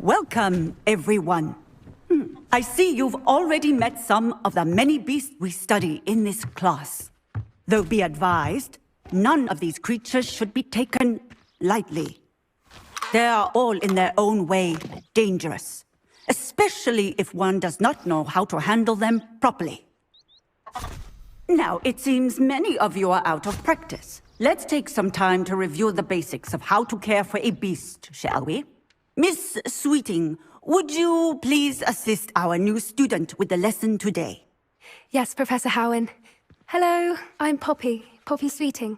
Welcome, everyone. I see you've already met some of the many beasts we study in this class. Though be advised, none of these creatures should be taken lightly. They are all in their own way dangerous, especially if one does not know how to handle them properly. Now, it seems many of you are out of practice. Let's take some time to review the basics of how to care for a beast, shall we? Miss Sweeting, would you please assist our new student with the lesson today? Yes, Professor Howen. Hello, I'm Poppy Sweeting.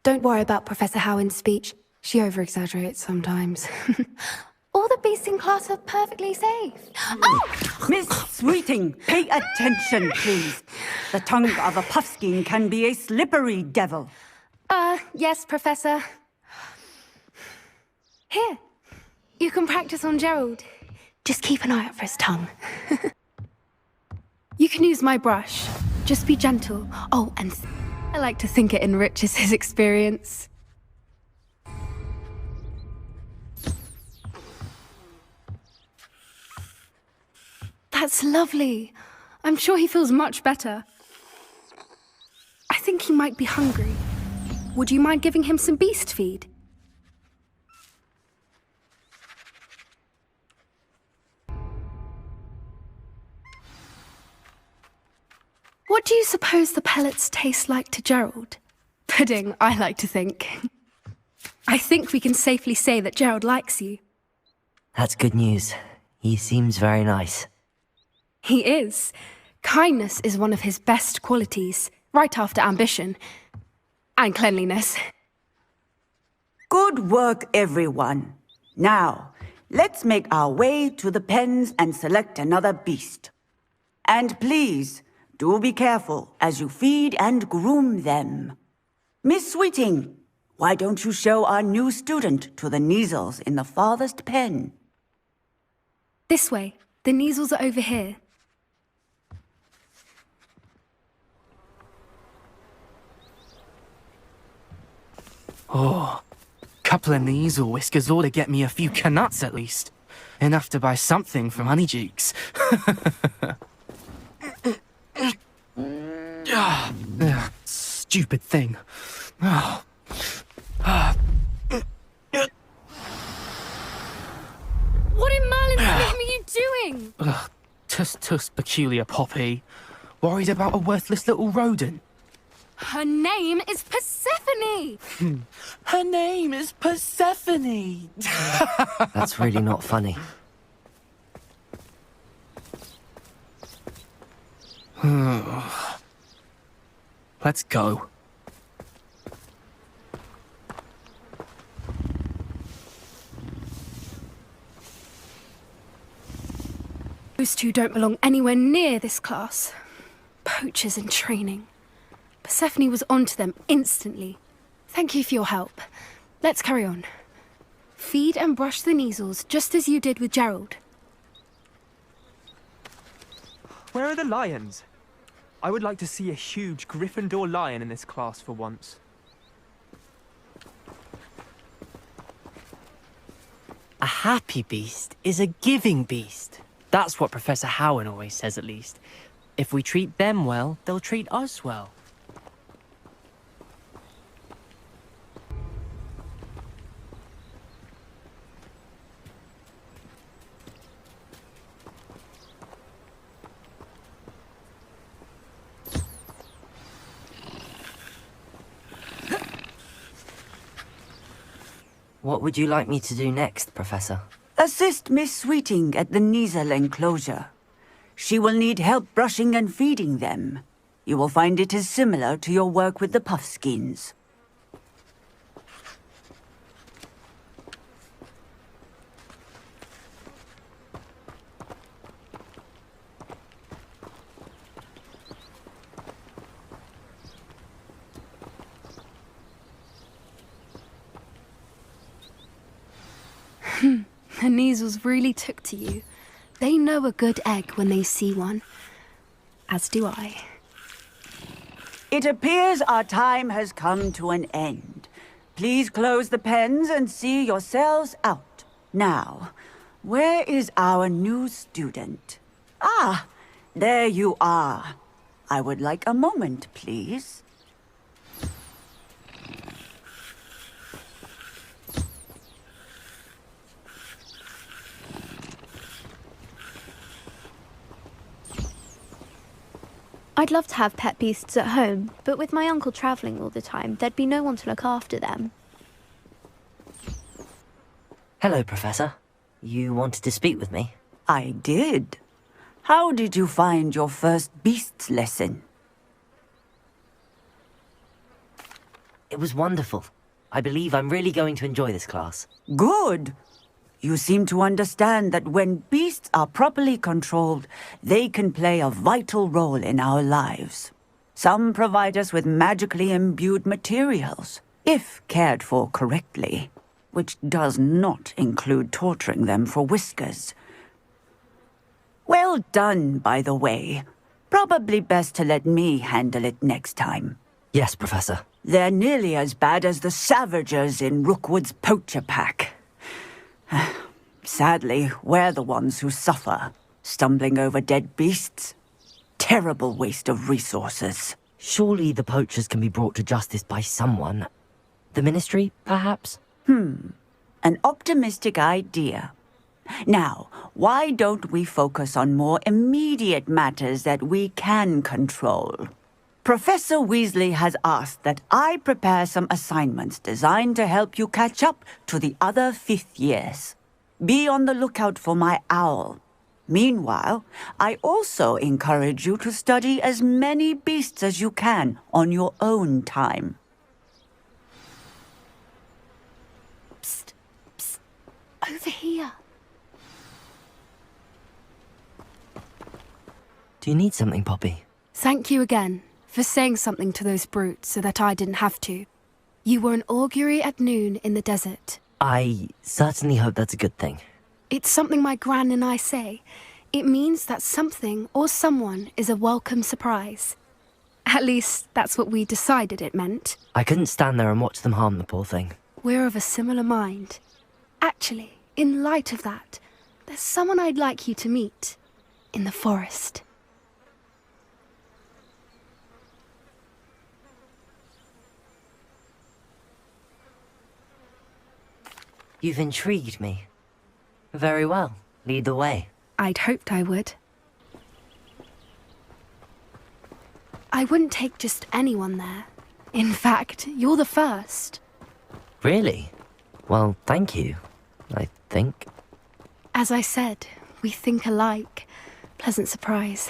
Don't worry about Professor Howen's speech. She over-exaggerates sometimes. All the beasts in class are perfectly safe. Oh! Miss Sweeting, pay attention, please. The tongue of a puffskein can be a slippery devil. Yes, Professor. Here, you can practice on Gerald. Just keep an eye out for his tongue. You can use my brush. Just be gentle. Oh, and I like to think it enriches his experience. That's lovely. I'm sure he feels much better. I think he might be hungry. Would you mind giving him some beast feed? What do you suppose the pellets taste like to Gerald? Pudding, I like to think. I think we can safely say that Gerald likes you. That's good news. He seems very nice. He is. Kindness is one of his best qualities, right after ambition. And cleanliness. Good work, everyone. Now, let's make our way to the pens and select another beast. And please, do be careful as you feed and groom them. Miss Sweeting, why don't you show our new student to the Kneazles in the farthest pen? This way. The Kneazles are over here. Oh, couple of Kneazle whiskers ought to get me a few canuts at least. Enough to buy something from Honeydukes. Stupid thing. Oh. What in Merlin's name are you doing? Tuss, peculiar Poppy. Worried about a worthless little rodent. Her name is Persephone! Her name is Persephone! That's really not funny. Let's go. Those two don't belong anywhere near this class. Poachers in training. Persephone was onto them instantly. Thank you for your help. Let's carry on. Feed and brush the Kneazles just as you did with Gerald. Where are the lions? I would like to see a huge Gryffindor lion in this class for once. A happy beast is a giving beast. That's what Professor Howen always says, at least. If we treat them well, they'll treat us well. What would you like me to do next, Professor? Assist Miss Sweeting at the Kneazle enclosure. She will need help brushing and feeding them. You will find it is similar to your work with the puffskins. The Kneazles really took to you. They know a good egg when they see one. As do I. It appears our time has come to an end. Please close the pens and see yourselves out. Now, Where is our new student? Ah, there you are. I would like a moment, please. I'd love to have pet beasts at home, but with my uncle travelling all the time, there'd be no one to look after them. Hello, Professor. You wanted to speak with me? I did. How did you find your first beasts lesson? It was wonderful. I believe I'm really going to enjoy this class. Good. You seem to understand that when beasts are properly controlled, they can play a vital role in our lives. Some provide us with magically imbued materials, if cared for correctly, which does not include torturing them for whiskers. Well done, by the way. Probably best to let me handle it next time. Yes, Professor. They're nearly as bad as the Savagers in Rookwood's poacher pack. Sadly, we're the ones who suffer, stumbling over dead beasts. Terrible waste of resources. Surely the poachers can be brought to justice by someone. The Ministry, perhaps? An optimistic idea. Now, why don't we focus on more immediate matters that we can control? Professor Weasley has asked that I prepare some assignments designed to help you catch up to the other fifth years. Be on the lookout for my owl. Meanwhile, I also encourage you to study as many beasts as you can on your own time. Psst, psst. Over here. Do you need something, Poppy? Thank you again for saying something to those brutes so that I didn't have to. You were an augury at noon in the desert. I certainly hope that's a good thing. It's something my gran and I say. It means that something or someone is a welcome surprise. At least, that's what we decided it meant. I couldn't stand there and watch them harm the poor thing. We're of a similar mind. Actually, in light of that, there's someone I'd like you to meet. In the forest. You've intrigued me. Very well. Lead the way. I'd hoped I would. I wouldn't take just anyone there. In fact, you're the first. Really? Well, thank you, I think. As I said, we think alike. Pleasant surprise.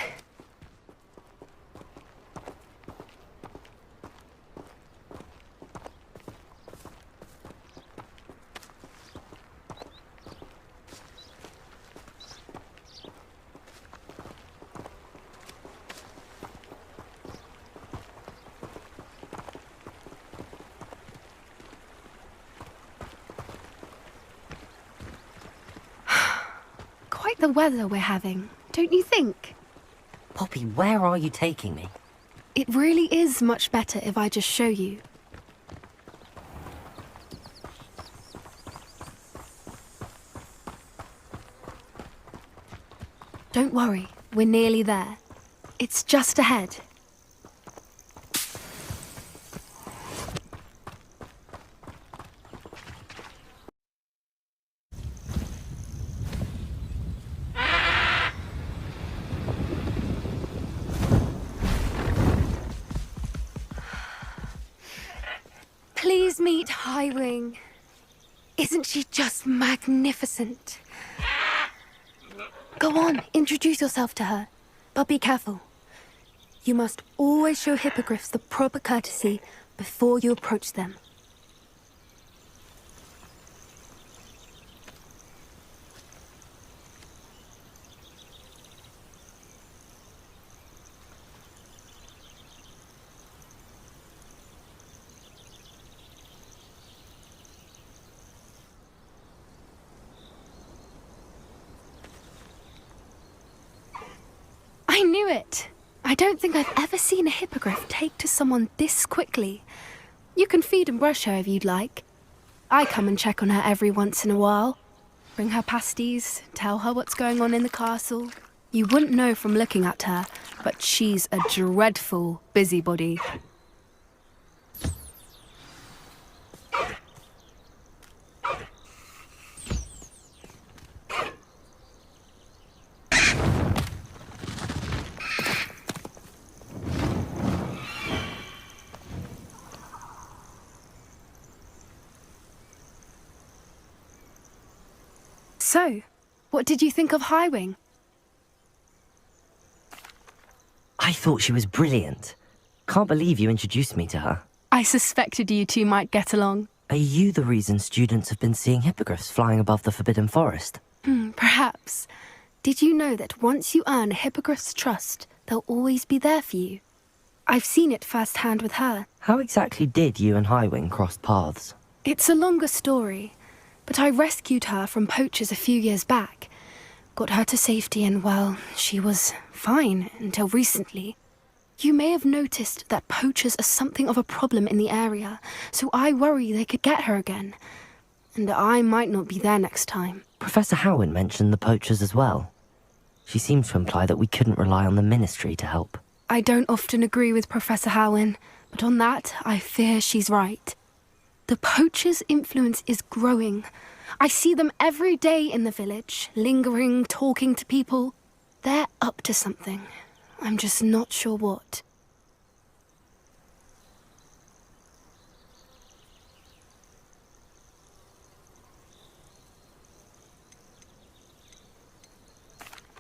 Quite the weather we're having, don't you think? Poppy, where are you taking me? It really is much better if I just show you. Don't worry, we're nearly there. It's just ahead. Please meet Highwing. Isn't she just magnificent? Go on, introduce yourself to her. But be careful. You must always show hippogriffs the proper courtesy before you approach them. I knew it! I don't think I've ever seen a hippogriff take to someone this quickly. You can feed and brush her if you'd like. I come and check on her every once in a while. Bring her pasties, tell her what's going on in the castle. You wouldn't know from looking at her, but she's a dreadful busybody. So, what did you think of Highwing? I thought she was brilliant. Can't believe you introduced me to her. I suspected you two might get along. Are you the reason students have been seeing hippogriffs flying above the Forbidden Forest? Perhaps. Did you know that once you earn a hippogriff's trust, they'll always be there for you? I've seen it firsthand with her. How exactly did you and Highwing cross paths? It's a longer story, but I rescued her from poachers a few years back. Got her to safety and, well, she was fine until recently. You may have noticed that poachers are something of a problem in the area, so I worry they could get her again. And I might not be there next time. Professor Howin mentioned the poachers as well. She seemed to imply that we couldn't rely on the Ministry to help. I don't often agree with Professor Howin, but on that, I fear she's right. The poachers' influence is growing. I see them every day in the village, lingering, talking to people. They're up to something. I'm just not sure what.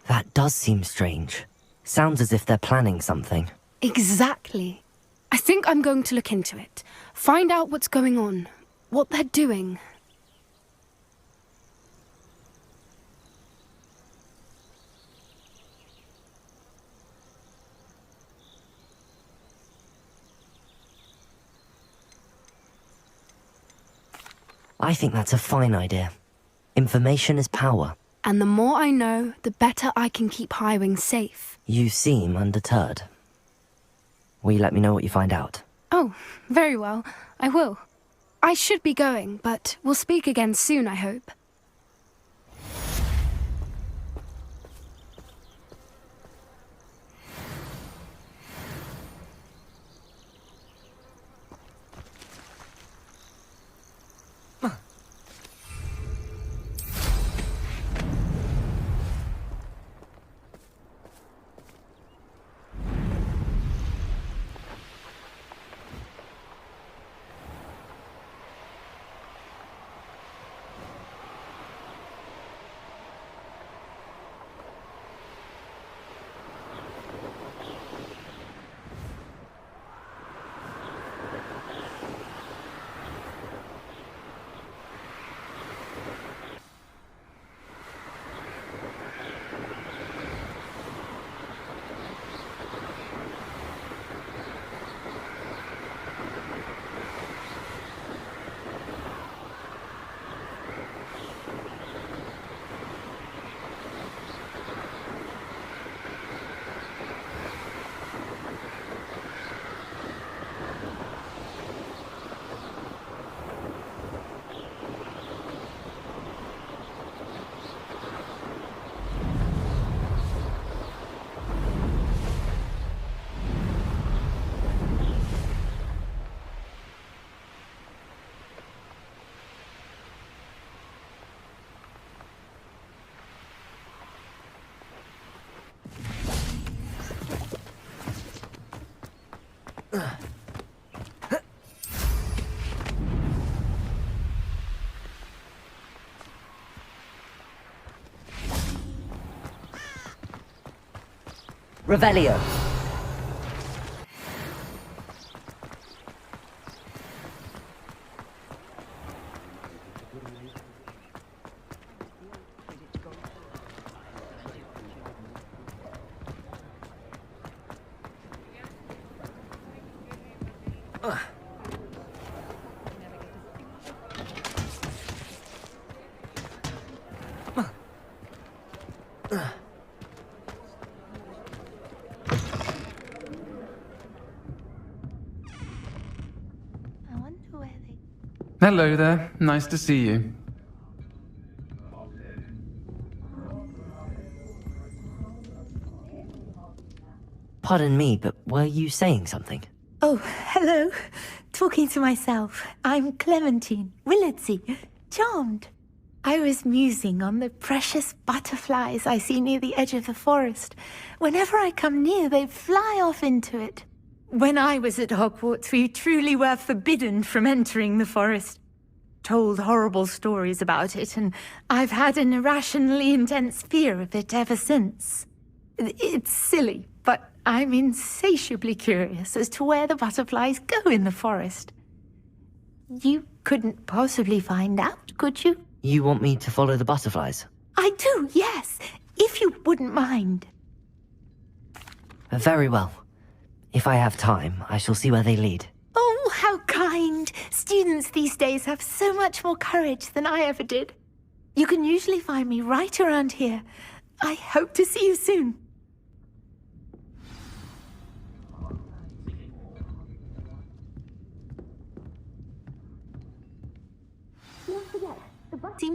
That does seem strange. Sounds as if they're planning something. Exactly. I think I'm going to look into it. Find out what's going on, what they're doing. I think that's a fine idea. Information is power. And the more I know, the better I can keep Highwing safe. You seem undeterred. Will you let me know what you find out? Oh, very well. I will. I should be going, but we'll speak again soon, I hope. Revelio. Hello there. Nice to see you. Pardon me, but were you saying something? Oh, hello. Talking to myself. I'm Clementine Willardsey. Charmed. I was musing on the precious butterflies I see near the edge of the forest. Whenever I come near, they fly off into it. When I was at Hogwarts, we truly were forbidden from entering the forest. Told horrible stories about it, and I've had an irrationally intense fear of it ever since. It's silly, but I'm insatiably curious as to where the butterflies go in the forest. You couldn't possibly find out, could you? You want me to follow the butterflies? I do, yes, if you wouldn't mind. Very well. If I have time, I shall see where they lead. Oh, how kind. Students these days have so much more courage than I ever did. You can usually find me right around here. I hope to see you soon.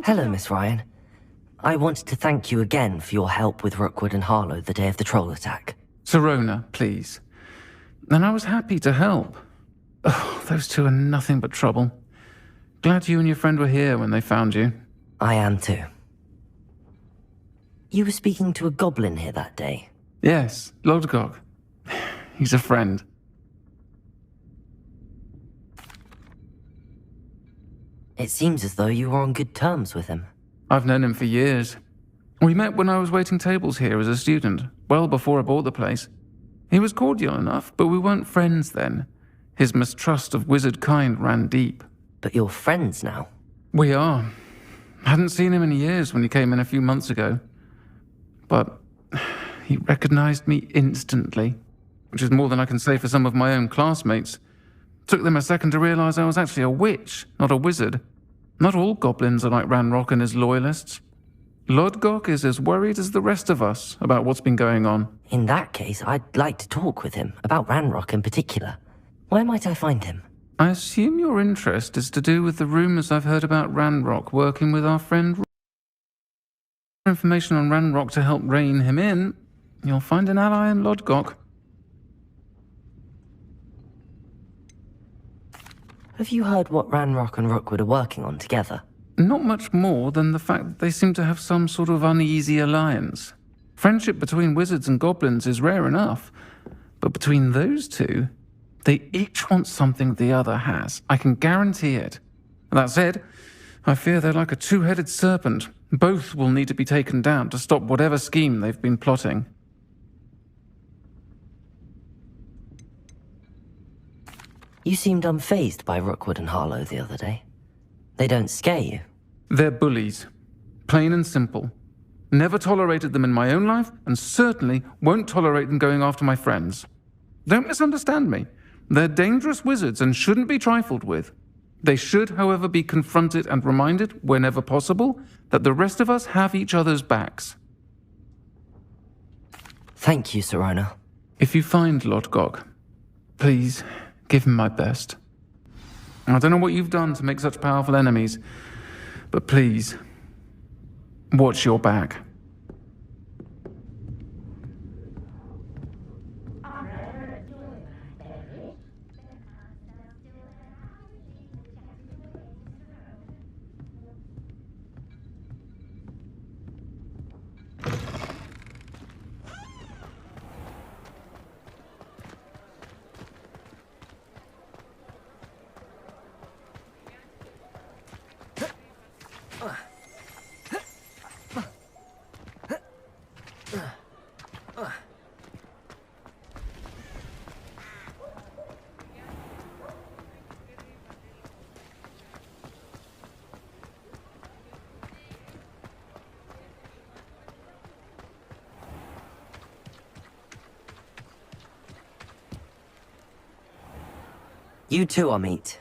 Hello, Miss Ryan. I wanted to thank you again for your help with Rookwood and Harlow the day of the troll attack. Sirona, please. And I was happy to help. Oh, those two are nothing but trouble. Glad you and your friend were here when they found you. I am too. You were speaking to a goblin here that day. Yes, Lodgok. He's a friend. It seems as though you were on good terms with him. I've known him for years. We met when I was waiting tables here as a student, well before I bought the place. He was cordial enough, but we weren't friends then. His mistrust of wizard kind ran deep. But you're friends now? We are. Hadn't seen him in years when he came in a few months ago. But he recognized me instantly, which is more than I can say for some of my own classmates. Took them a second to realize I was actually a witch, not a wizard. Not all goblins are like Ranrock and his loyalists. Lodgok is as worried as the rest of us about what's been going on. In that case, I'd like to talk with him, about Ranrock in particular. Where might I find him? I assume your interest is to do with the rumors I've heard about Ranrock working with our friend. Information on Ranrock to help rein him in. You'll find an ally in Lodgok. Have you heard what Ranrock and Rookwood are working on together? Not much more than the fact that they seem to have some sort of uneasy alliance. Friendship between wizards and goblins is rare enough, but between those two, they each want something the other has. I can guarantee it. That said, I fear they're like a two-headed serpent. Both will need to be taken down to stop whatever scheme they've been plotting. You seemed unfazed by Rookwood and Harlow the other day. They don't scare you. They're bullies. Plain and simple. Never tolerated them in my own life, and certainly won't tolerate them going after my friends. Don't misunderstand me. They're dangerous wizards and shouldn't be trifled with. They should, however, be confronted and reminded, whenever possible, that the rest of us have each other's backs. Thank you, Sirona. If you find Lodgok, please give him my best. I don't know what you've done to make such powerful enemies, but please, watch your back. You too, Amit.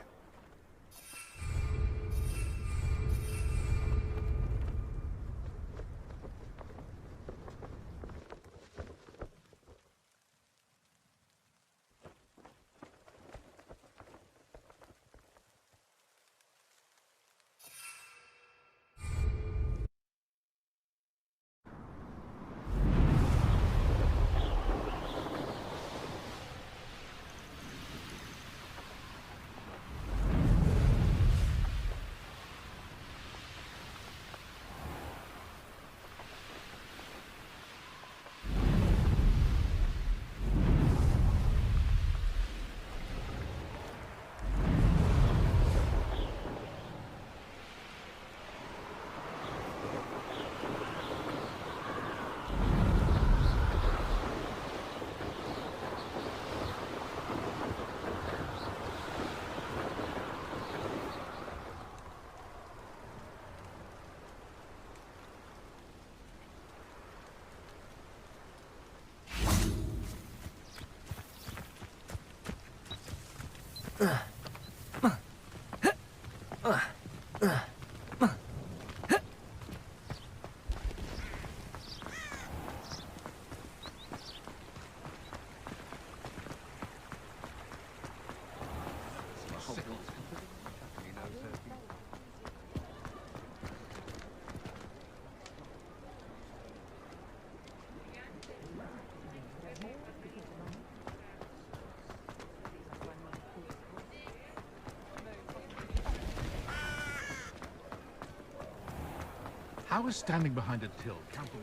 How is standing behind a till counting?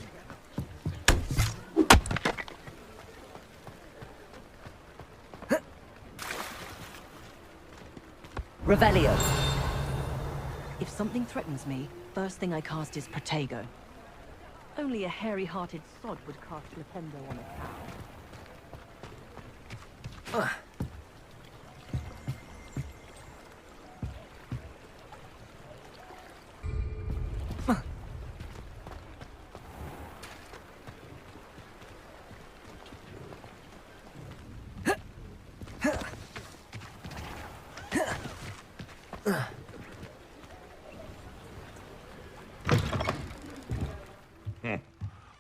Revelio. If something threatens me, first thing I cast is Protego. Only a hairy-hearted sod would cast Flipendo on a cow.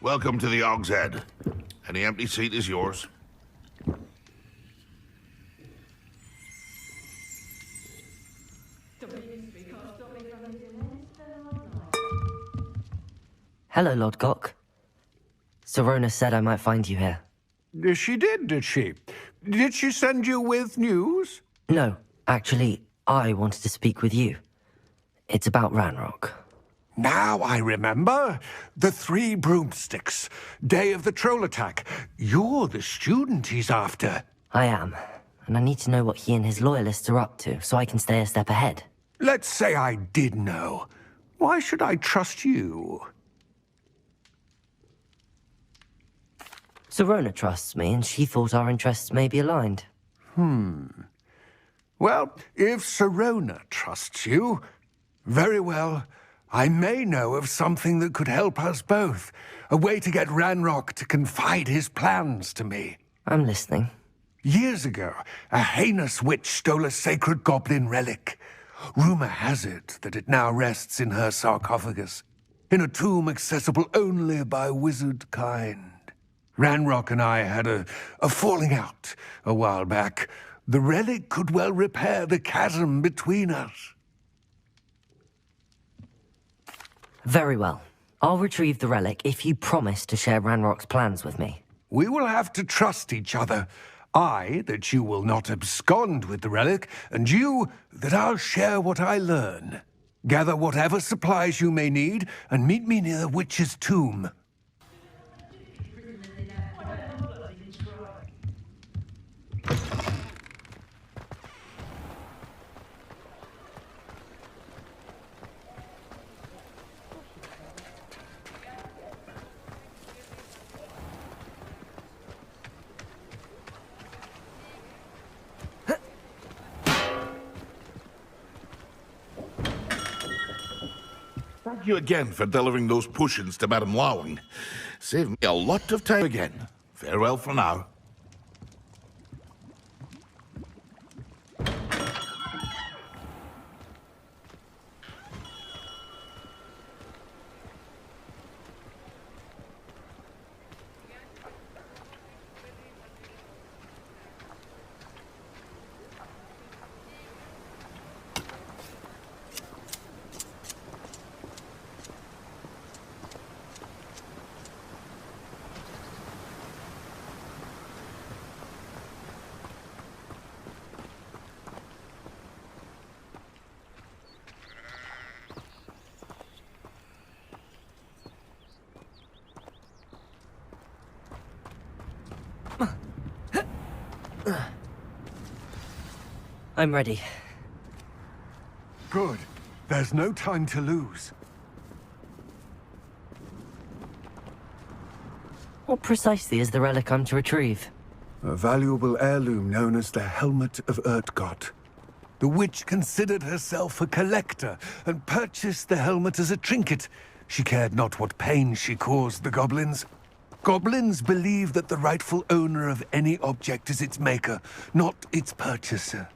Welcome to the Og's Head. Any empty seat is yours. Hello, Lord Gok. Sorona said I might find you here. She did she? Did she send you with news? No, actually, I wanted to speak with you. It's about Ranrock. Now I remember. The 3 broomsticks. Day of the troll attack. You're the student he's after. I am, and I need to know what he and his loyalists are up to, so I can stay a step ahead. Let's say I did know. Why should I trust you? Sorona trusts me, and she thought our interests may be aligned. Well, if Sorona trusts you, very well. I may know of something that could help us both. A way to get Ranrock to confide his plans to me. I'm listening. Years ago, a heinous witch stole a sacred goblin relic. Rumor has it that it now rests in her sarcophagus, in a tomb accessible only by wizard kind. Ranrock and I had a falling out a while back. The relic could well repair the chasm between us. Very well. I'll retrieve the relic if you promise to share Ranrock's plans with me. We will have to trust each other. I, that you will not abscond with the relic, and you, that I'll share what I learn. Gather whatever supplies you may need, and meet me near the witch's tomb. Thank you again for delivering those potions to Madame Lowing. Saved me a lot of time again. Farewell for now. I'm ready. Good. There's no time to lose. What precisely is the relic I'm to retrieve? A valuable heirloom known as the Helmet of Urtgott. The witch considered herself a collector and purchased the helmet as a trinket. She cared not what pain she caused the goblins. Goblins believe that the rightful owner of any object is its maker, not its purchaser.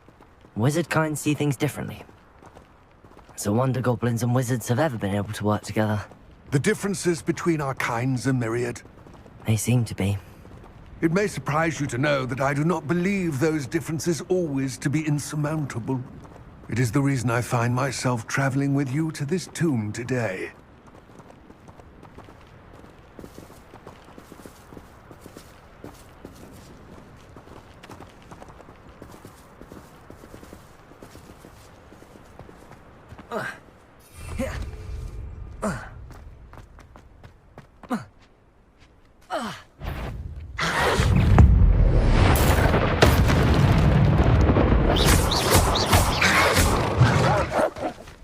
Wizard kind see things differently. It's a wonder goblins and wizards have ever been able to work together. The differences between our kinds are myriad. They seem to be. It may surprise you to know that I do not believe those differences always to be insurmountable. It is the reason I find myself traveling with you to this tomb today.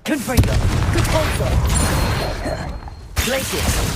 Good finger. Good sponsor. Place it.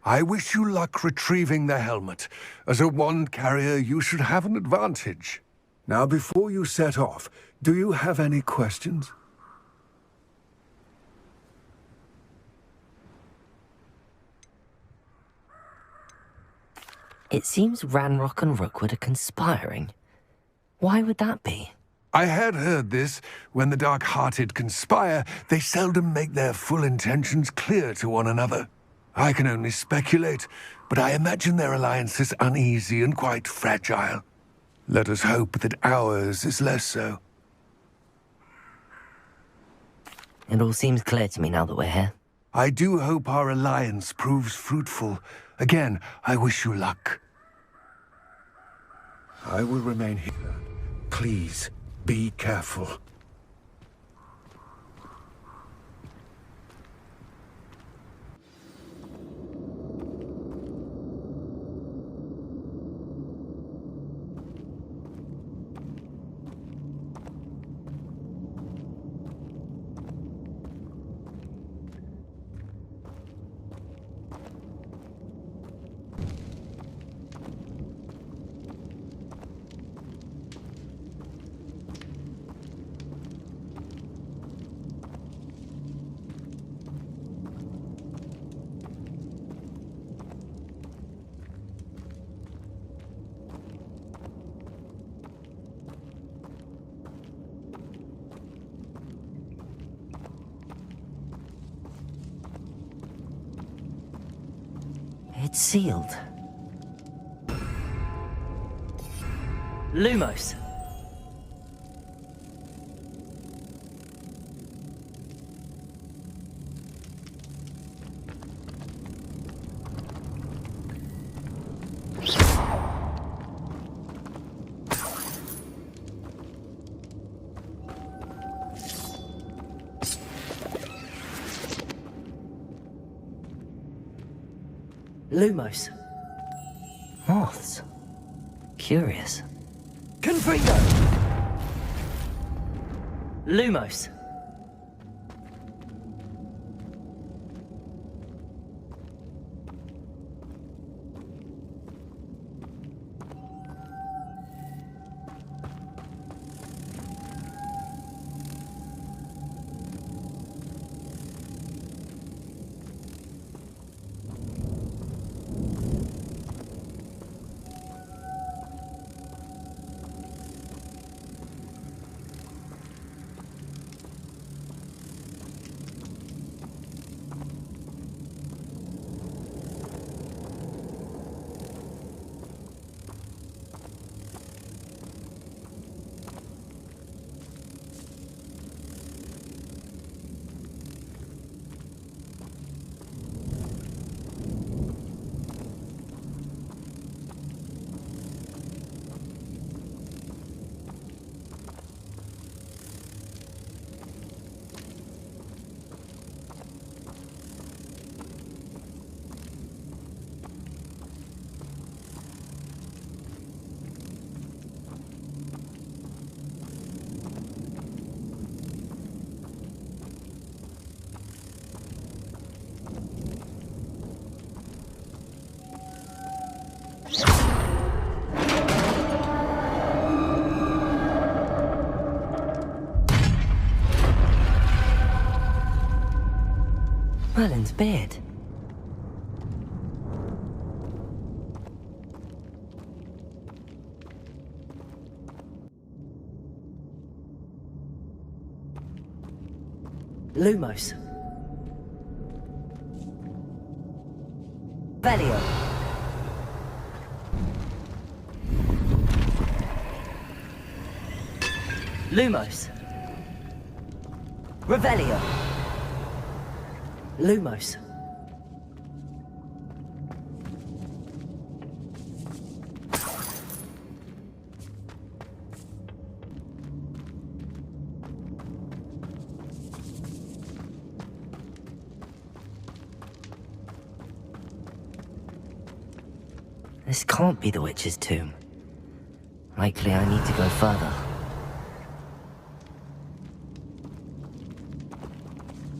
I wish you luck retrieving the helmet. As a wand carrier, you should have an advantage. Now, before you set off, do you have any questions? It seems Ranrock and Rookwood are conspiring. Why would that be? I had heard this. When the dark-hearted conspire, they seldom make their full intentions clear to one another. I can only speculate, but I imagine their alliance is uneasy and quite fragile. Let us hope that ours is less so. It all seems clear to me now that we're here. I do hope our alliance proves fruitful. Again, I wish you luck. I will remain here. Please, be careful. It's sealed. Lumos. Lumos. Moths. Curious. Confringo! Lumos. Merlin's beard. Lumos. Velio. Lumos. Revelio. Lumos. This can't be the witch's tomb. Likely I need to go further.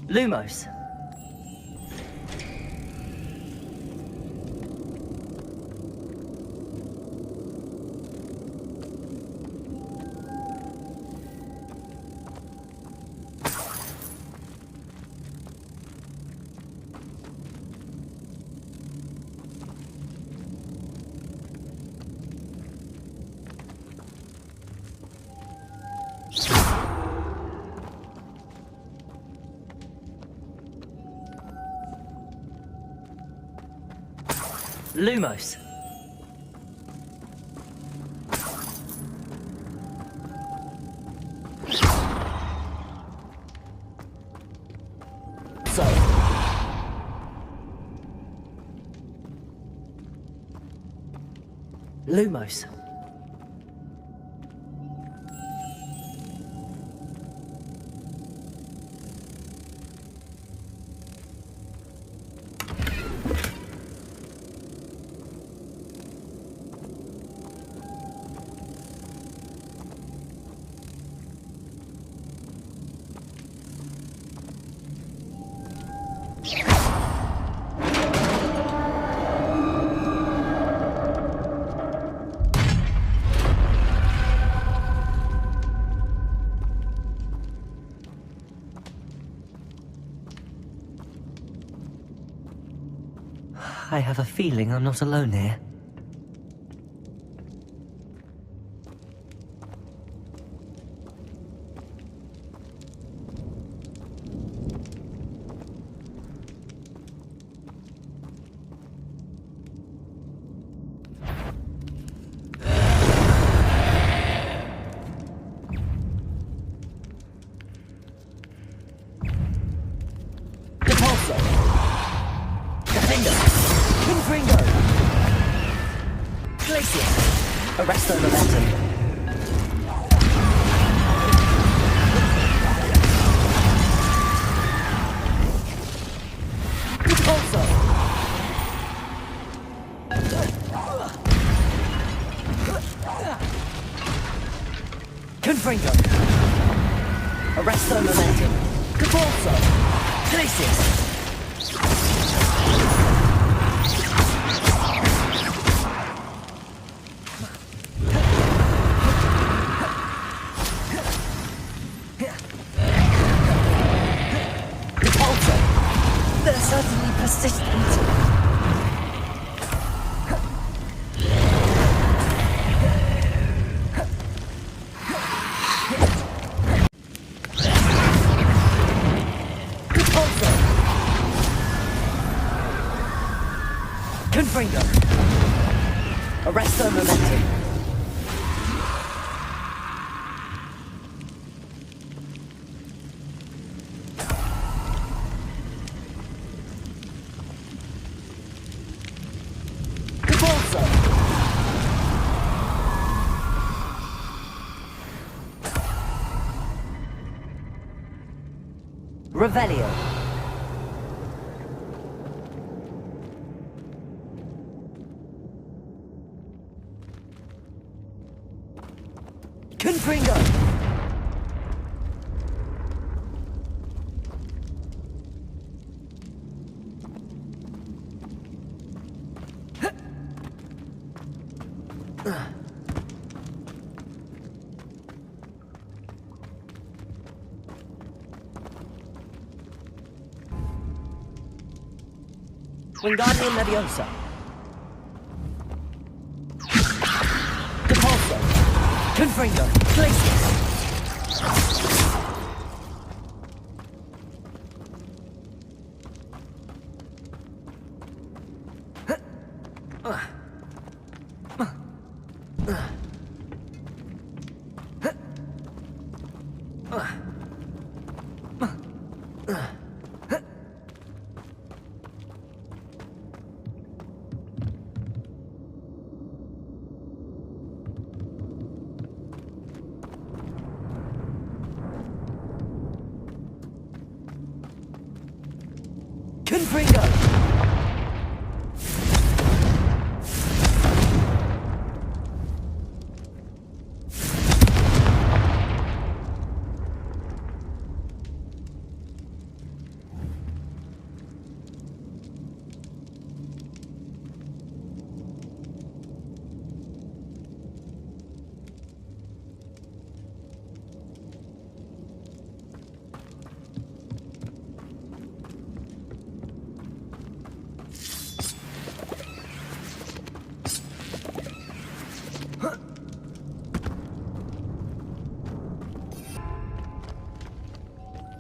Lumos. Lumos. So. Lumos. I have a feeling I'm not alone here. Confringo. Arresto momentum. Cabalso. Glacius. They're certainly persistent. Confringo. Arresto momentum. Revelio. Confringo. Wingardium Leviosa. Depulso. Confringo. Glacius. Confringo!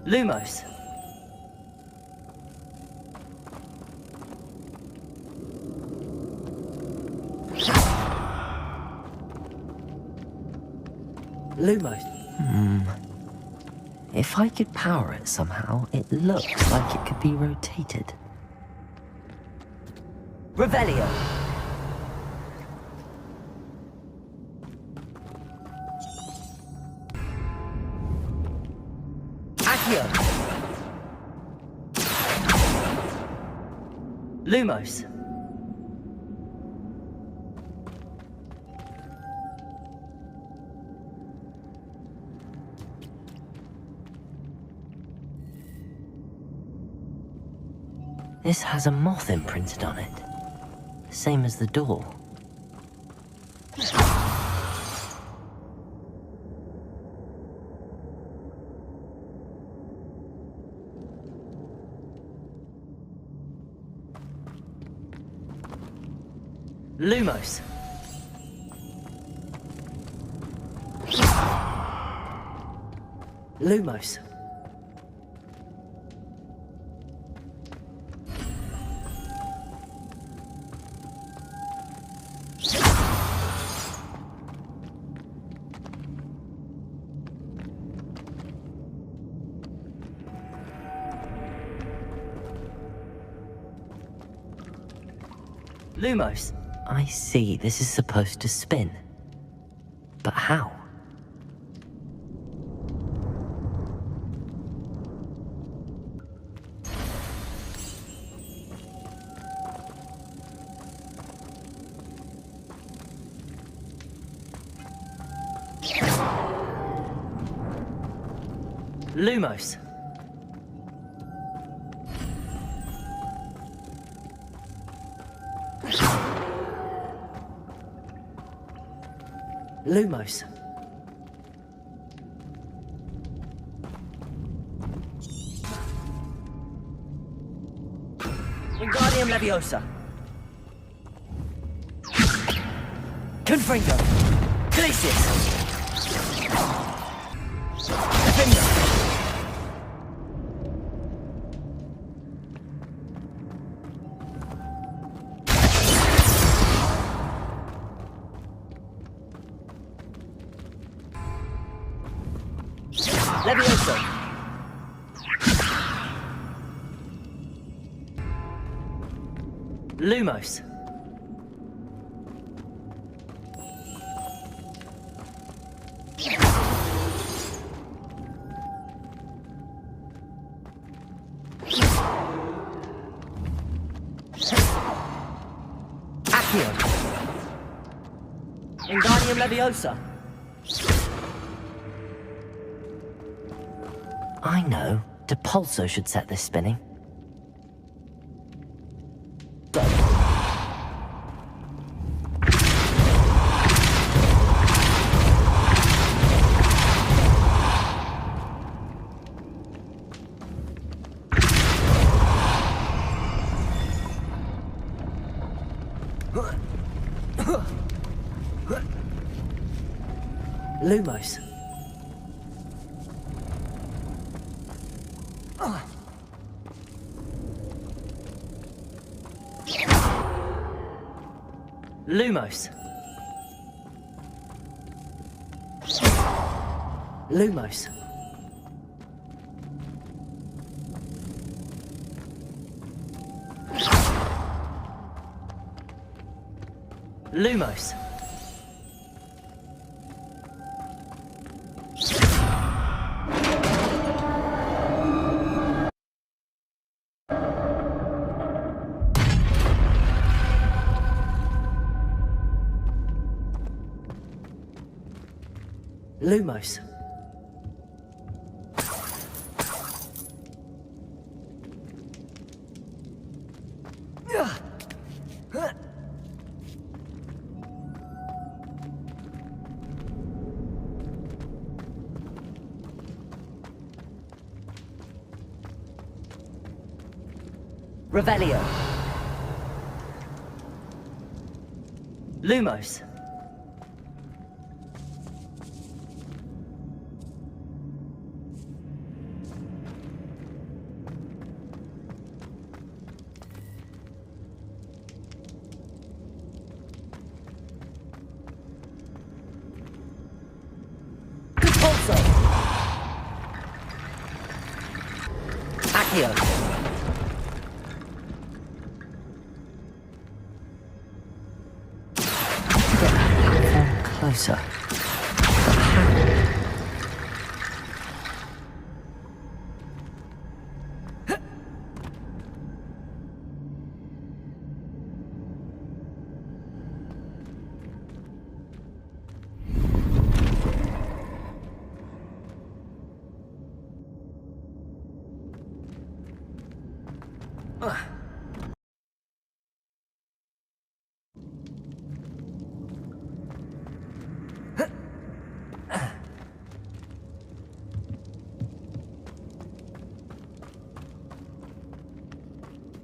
Lumos. Lumos. If I could power it somehow, it looks like it could be rotated. Revelio. Lumos. This has a moth imprinted on it. Same as the door. Lumos. Lumos. Lumos. I see, this is supposed to spin. But how? Lumos. Lumos. Wingardium Leviosa. Confringo. Glacius. Defender. Levioso. Lumos. Accio. Wingardium Leviosa. I know. Depulso should set this spinning. Lumos. Lumos. Lumos. Lumos. Lumos. Revelio. Lumos. Pulso. Accio. Closer.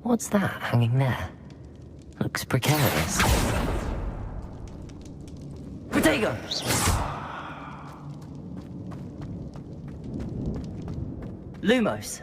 What's that hanging there? Looks precarious. Protego. Lumos.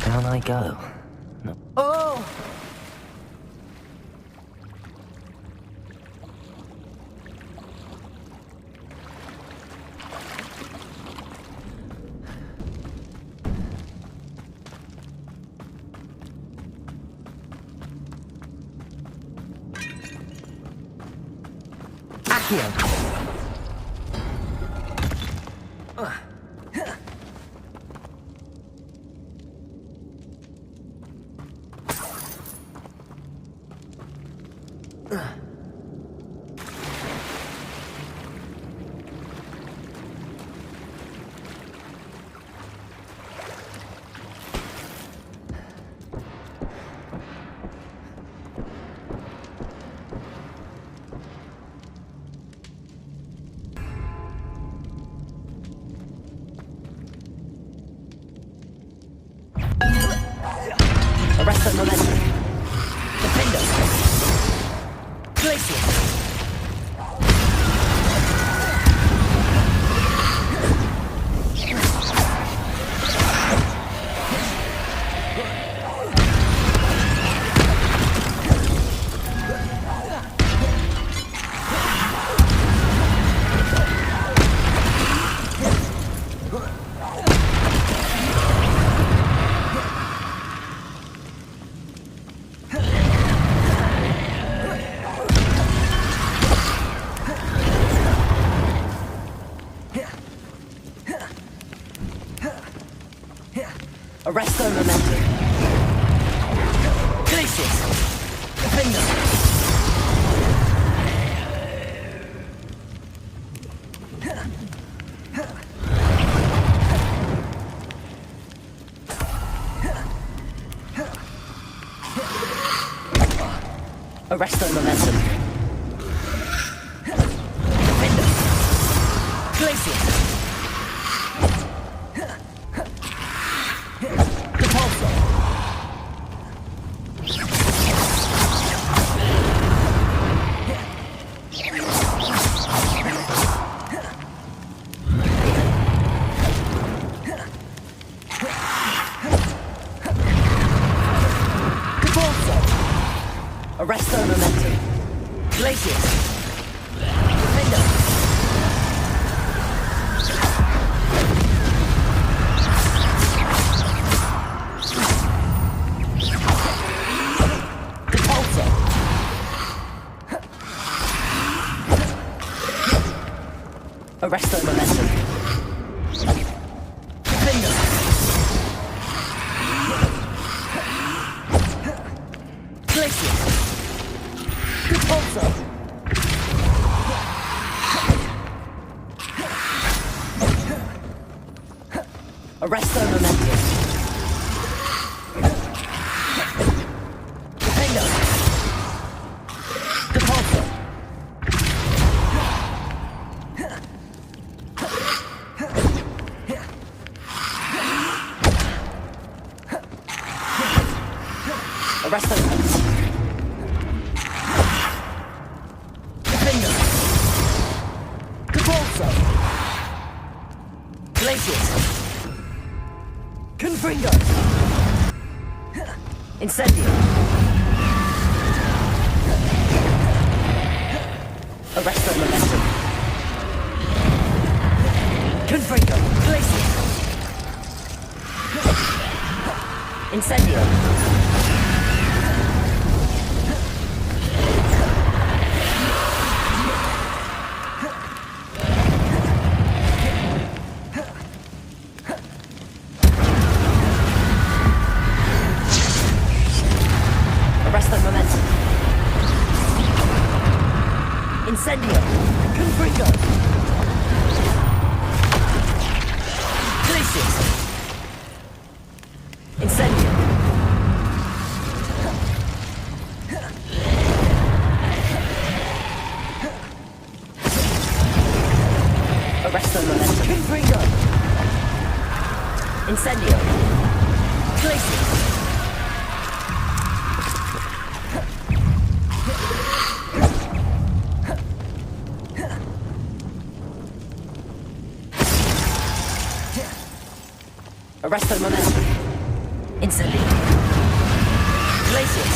Down I go. No. Oh! Accio. Arrest that momentum. Defender. Glacier. Arrest their momentum. Glacius! Defender! Arrest their momentum. Defender! Glacius! Arrest their momentum. Glacius. Defender. Repulsor. Arrest their momentum. Defender. Glacius. Repulsor. Arrest their momentum. Defender. Repulsor. Arrest their momentum. Glacius! Confringo! Incendio! Arrest their momentum. Confringo! Glacius! Incendio! Arrest their momentum. Incendio. Confringo. Glacius. Incendio. Arrest their momentum. Confringo. Incendio. Glacius. Arrest their momentum. Incendio. Glacius.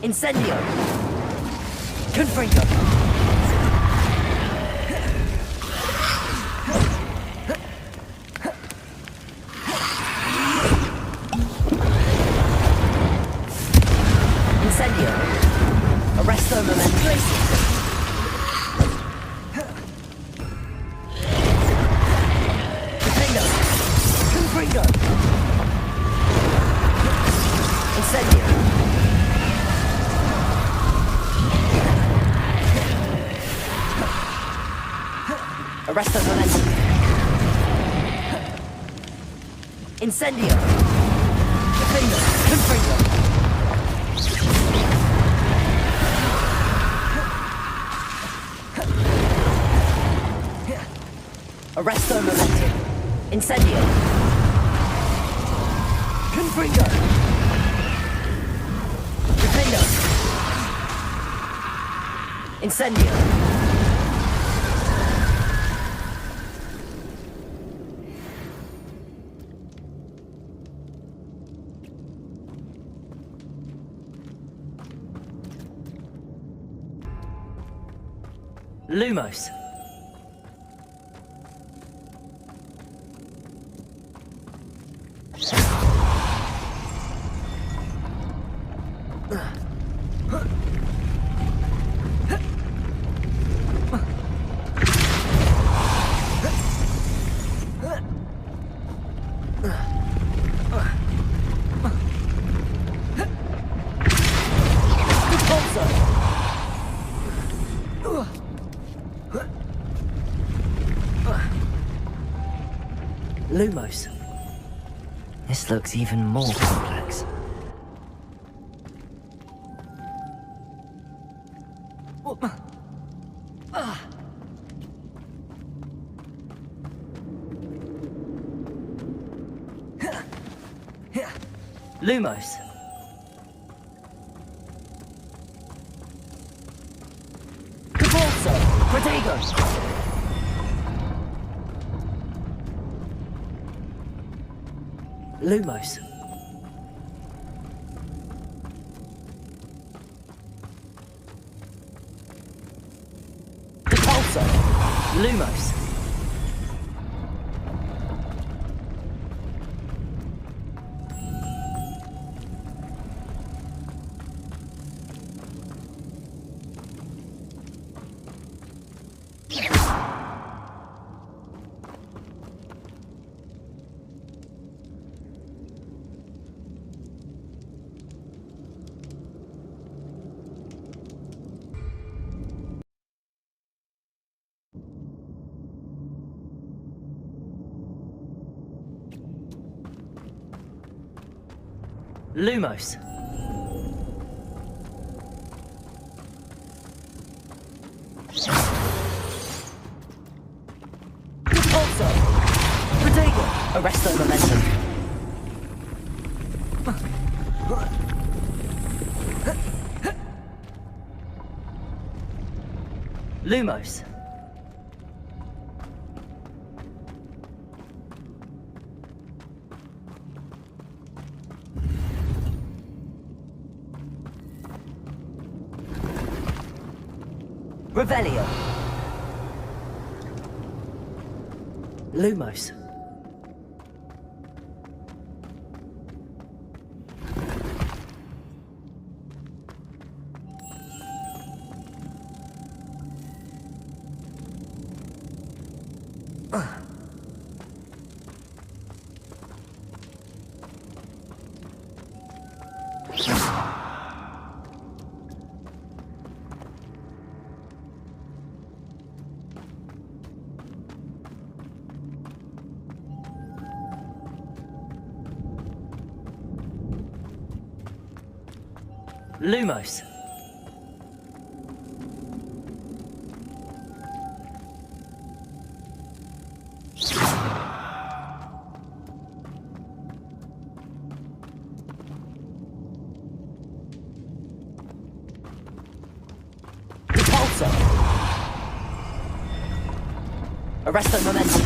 Incendio. Confringo. Incendio! Defender! Confringo! Arresto Momentum! Incendio! Confringo! Defender! Incendio! Lumos. Lumos. This looks even more complex. Lumos. Cabalso! Protego! Lumos. Depulso. Lumos. Lumos. Depulso. Protego. Arresto Momentum. Lumos. Revelio. Lumos. Lumos. Depulso. Arresto Momentum.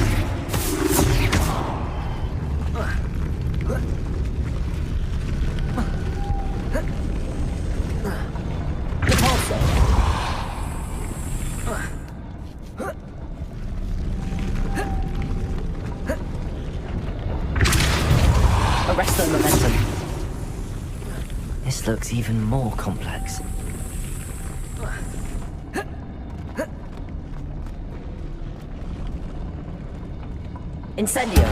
Arresto Momentum. This looks even more complex. Incendio.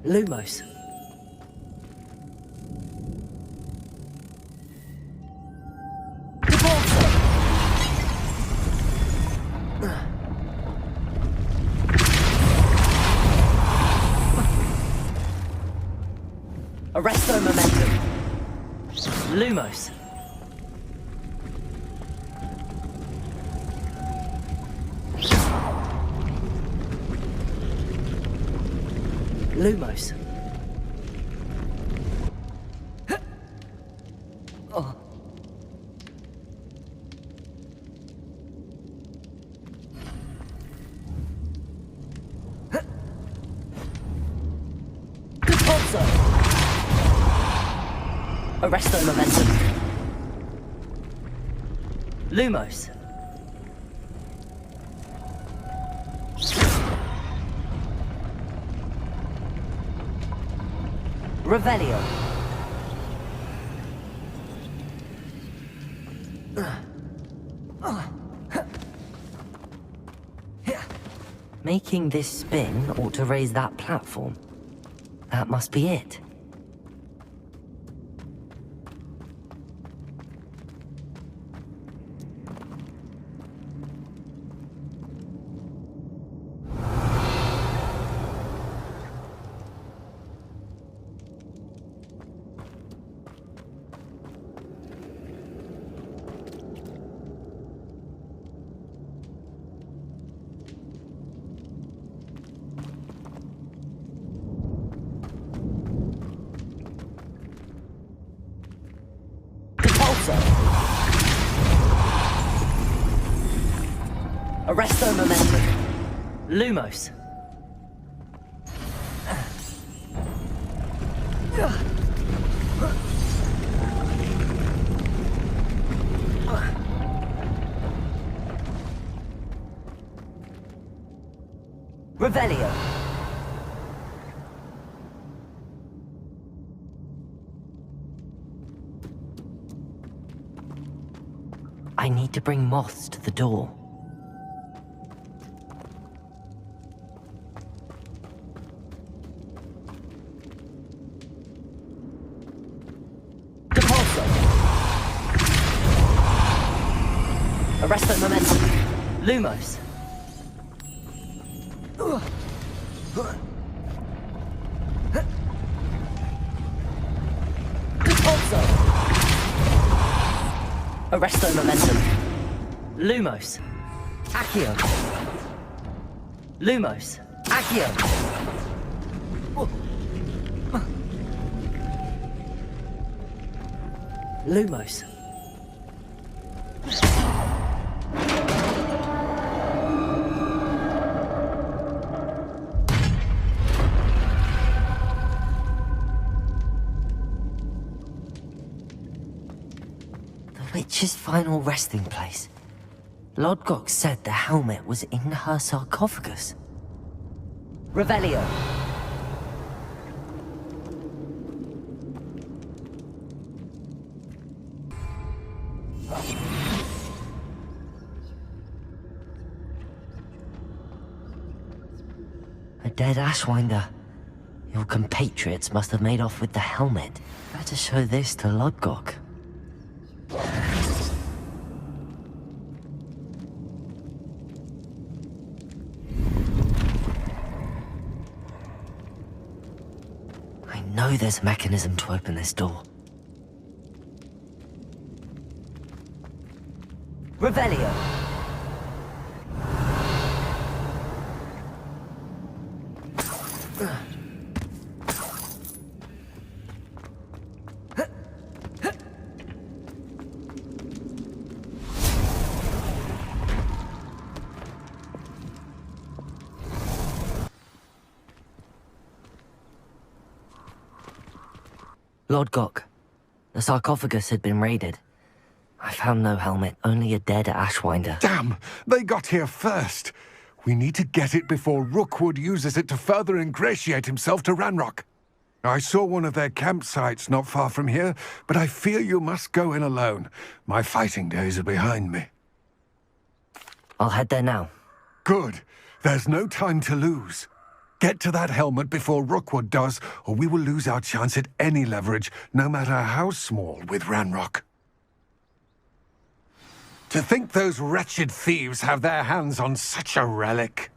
Lumos. Arresto momentum. Lumos. Lumos. Oh. Arresto momentum. Lumos. Revelio. Making this spin ought to raise that platform. That must be it. Arresto momentum. Lumos. Revelio. I need to bring moths to the door. Arresto momentum. Lumos. Arresto momentum. Lumos. Accio. Lumos. Accio. Lumos. Witch's final resting place. Lodgok said the helmet was in her sarcophagus. Revelio. A dead Ashwinder. Your compatriots must have made off with the helmet. Better show this to Lodgok. I know there's a mechanism to open this door. Revelio. Lodgok, the sarcophagus had been raided. I found no helmet, only a dead Ashwinder. Damn! They got here first! We need to get it before Rookwood uses it to further ingratiate himself to Ranrock. I saw one of their campsites not far from here, but I fear you must go in alone. My fighting days are behind me. I'll head there now. Good. There's no time to lose. Get to that helmet before Rookwood does, or we will lose our chance at any leverage, no matter how small, with Ranrock. To think those wretched thieves have their hands on such a relic.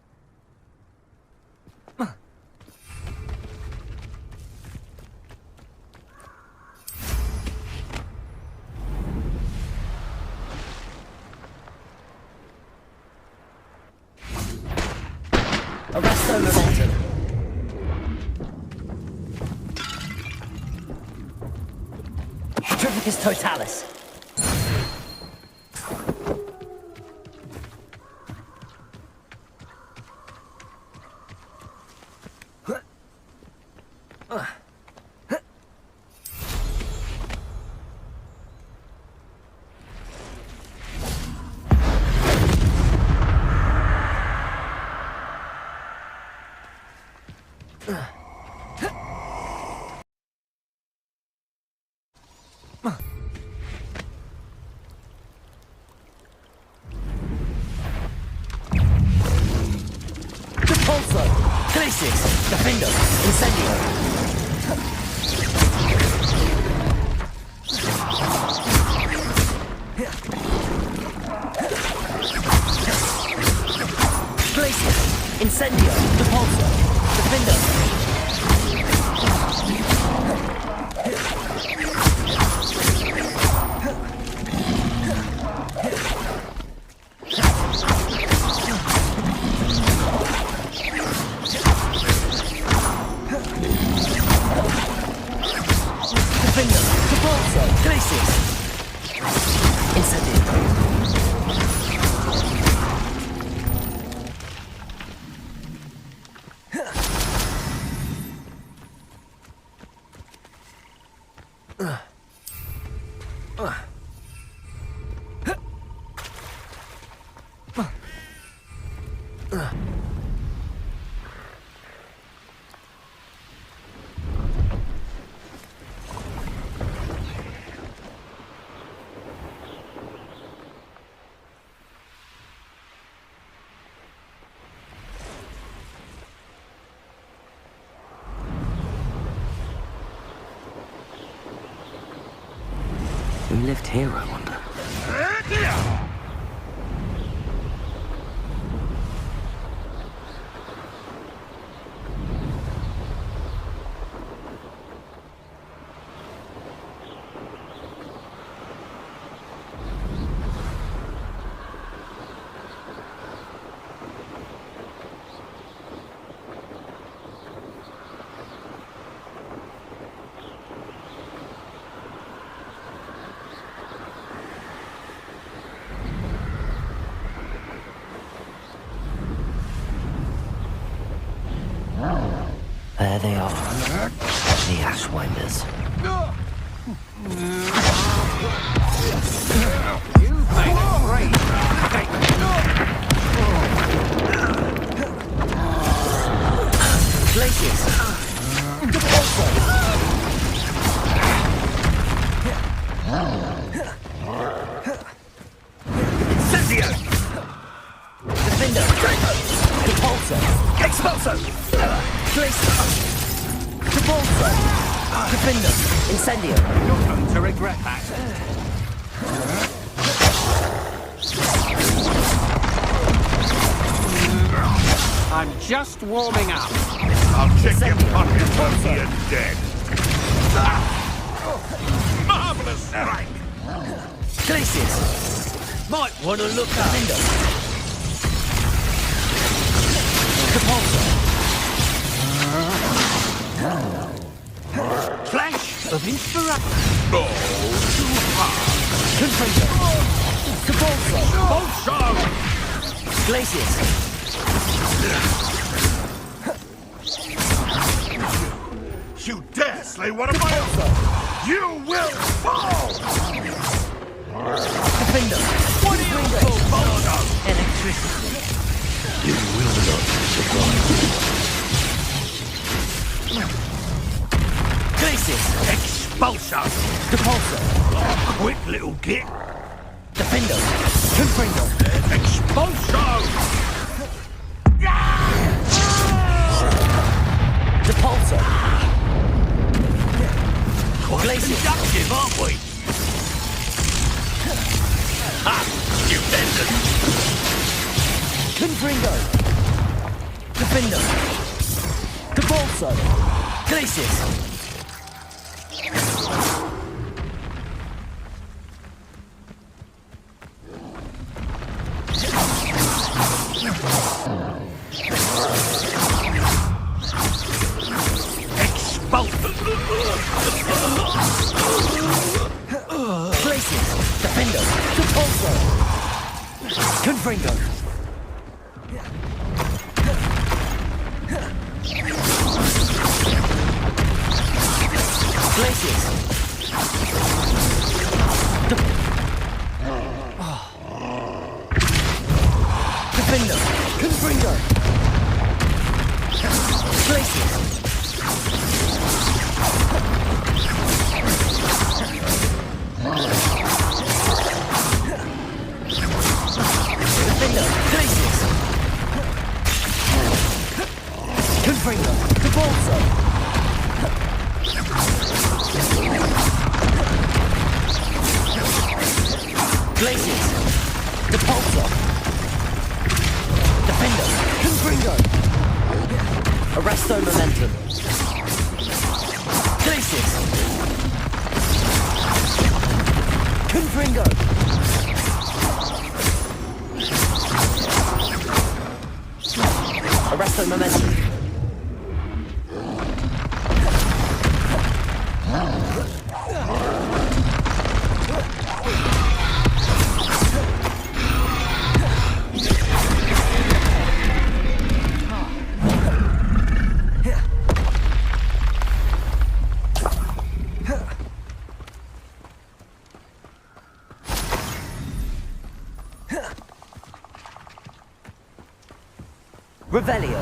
Arresto Revolted. Triplicus Totalis. Repulso. Glacis. Defender. Incendio. Glacis. Incendio. Repulso. Defender. Defender. Repulso. Glacis. Incendio. Who lived here, I wonder? There they are, the Ashwinders. You've made a great mistake. Glaciers. Repulso. Incendio. Defender. Repulso. Expulso. Glacier. Repulso. Defender. Incendio. You're going to regret that. I'm just warming up. I'll check your pockets when you're dead. Marvelous strike! Glaciers. Might want to look up. Defender. Repulso. Flash of inspiration. Oh, too hard. Confringo. Repulso. Bolsho! Glaciers. You dare slay one of my own! You will fall! Defender. What do you call Bolsho? Electricity. You will not survive. Glaciers. Expulso! Repulso. Quick little git! Defender. Confringo. Expulso! Repulso. Quite Glacier. seductive, aren't we? Ha! You benders! Confringo. Defender. Repulso. Glaciers. Places! Defender! Repulsor! Confringo! Places! Defender! Confringo! Places! Defender! Places! Confringo! Repulsor! Places! Repulsor! Defender! Confringo! Arresto momentum! Places! Confringo! Arresto momentum! Revelio.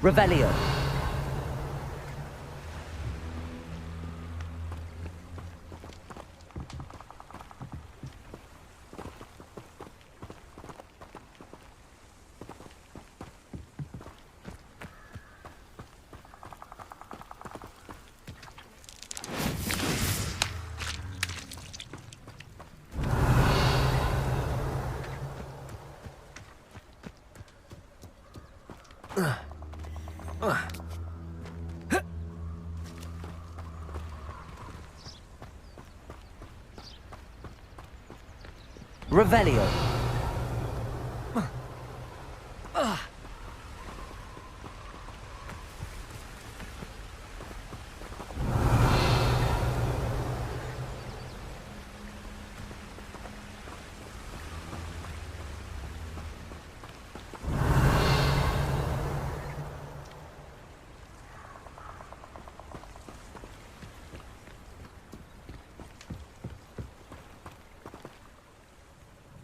Revelio. Revelio.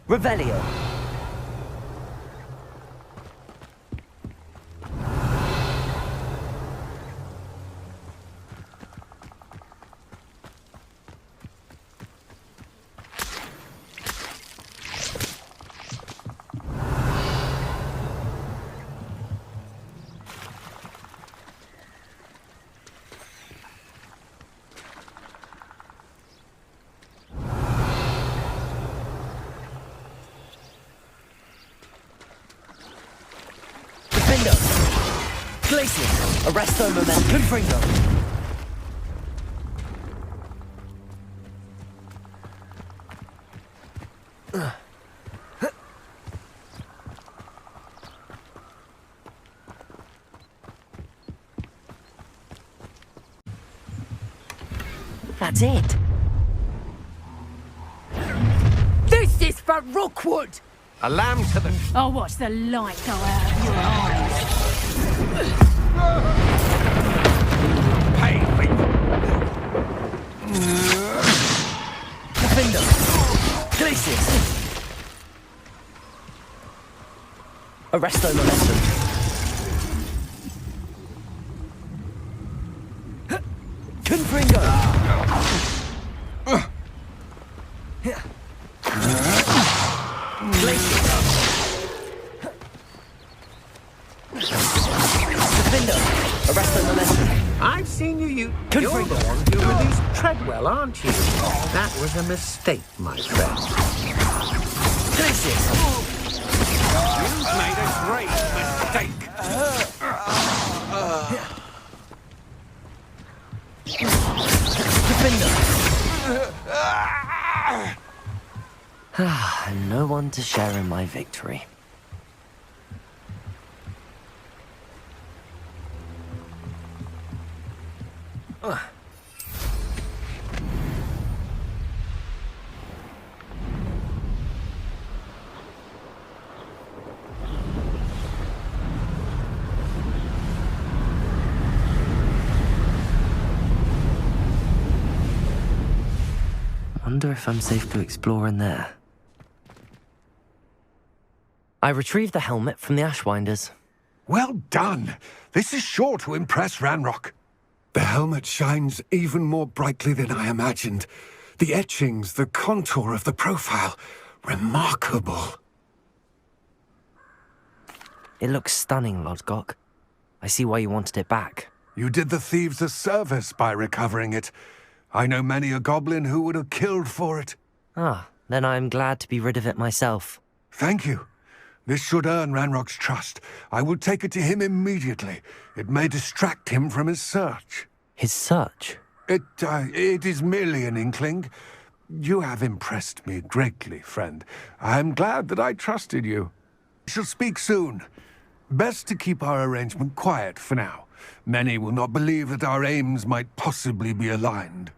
Revelio. Glacius, Arresto Momentum, Confringo. That's it. This is for Rookwood! A lamb to the... I'll watch the light go out of your eyes. Pay me! Defender. Glacius. Arresto Momentum. Confringo. Glacius. Arrest the momentum. I've seen you. You're Confringo. the one who released Treadwell, aren't you? That was a mistake, my friend. Glacius. You've made a great mistake. Defender. And no one to share in my victory. Wonder if I'm safe to explore in there. I retrieved the helmet from the Ashwinders. Well done. This is sure to impress Ranrock. The helmet shines even more brightly than I imagined. The etchings, the contour of the profile. Remarkable. It looks stunning, Lodgok. I see why you wanted it back. You did the thieves a service by recovering it. I know many a goblin who would have killed for it. Ah, then I'm glad to be rid of it myself. Thank you. This should earn Ranrock's trust. I will take it to him immediately. It may distract him from his search. His search? It is merely an inkling. You have impressed me greatly, friend. I am glad that I trusted you. We shall speak soon. Best to keep our arrangement quiet for now. Many will not believe that our aims might possibly be aligned.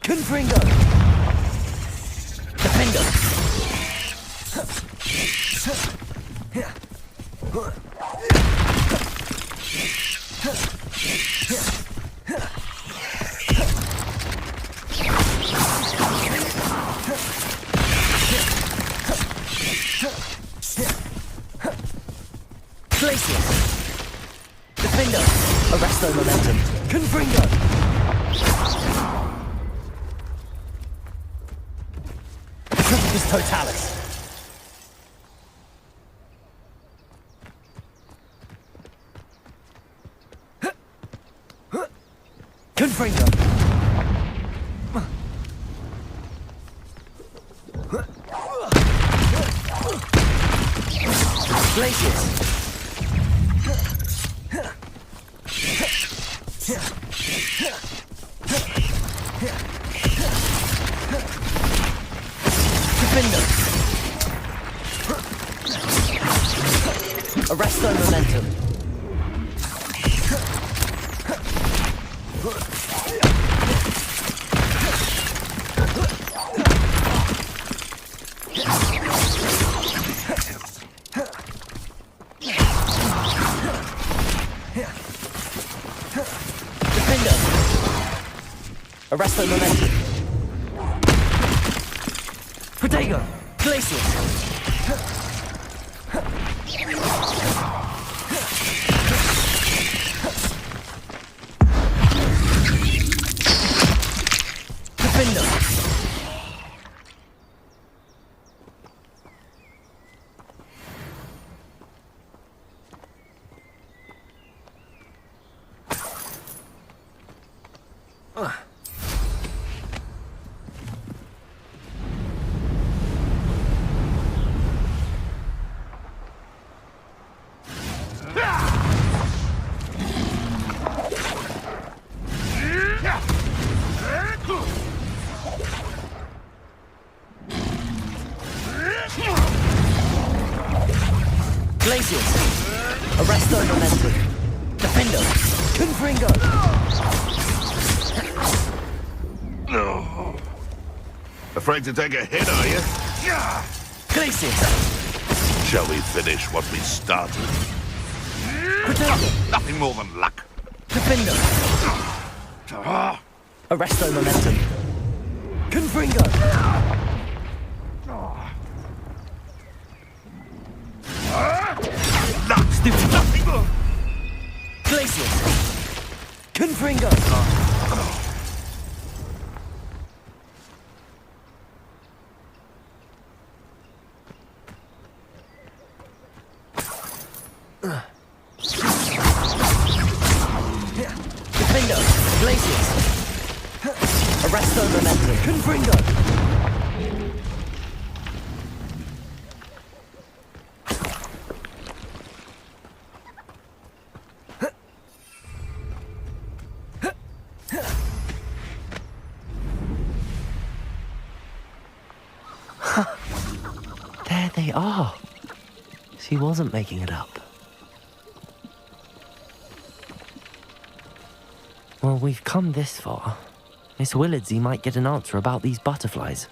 Confringo! Defender! Glacius! Defender! Arresto momentum! Confringo! Tropicus totalis! Confringo! Glacius! Defender! Arresto momentum! Defender! Arresto momentum! Protego! Glacius! Defender! Glacius! Arresto Momentum! Defendo! Confringo! No. Afraid to take a hit, are you? Glacius! Shall we finish what we started? Nothing more than luck. Defendo! Arresto Momentum! Confringo! Stupid nothing! Glacius! Confringo! Defendo! Glacius! Arresto Momentum! Confringo! There they are. She wasn't making it up. Well, we've come this far. Miss Willardsey might get an answer about these butterflies.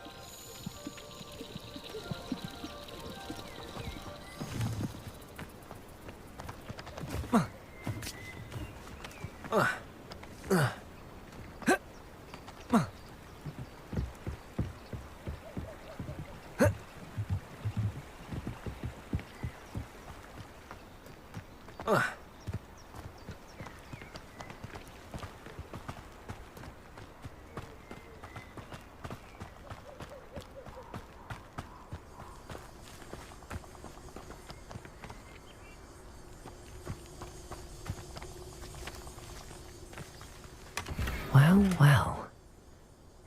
Well, well.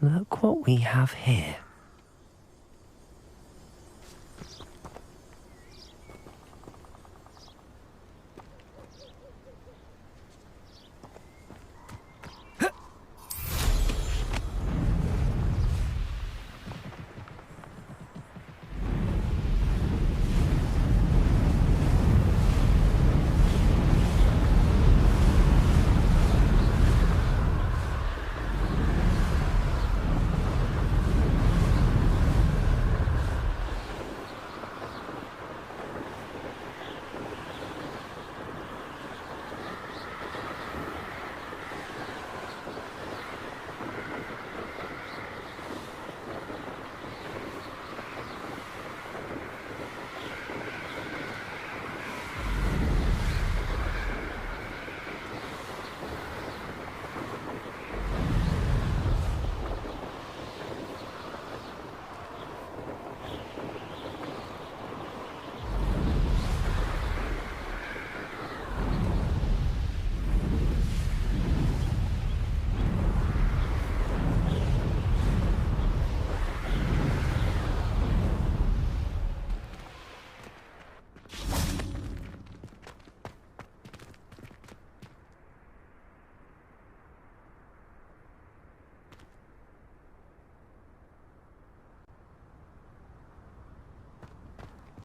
Look what we have here.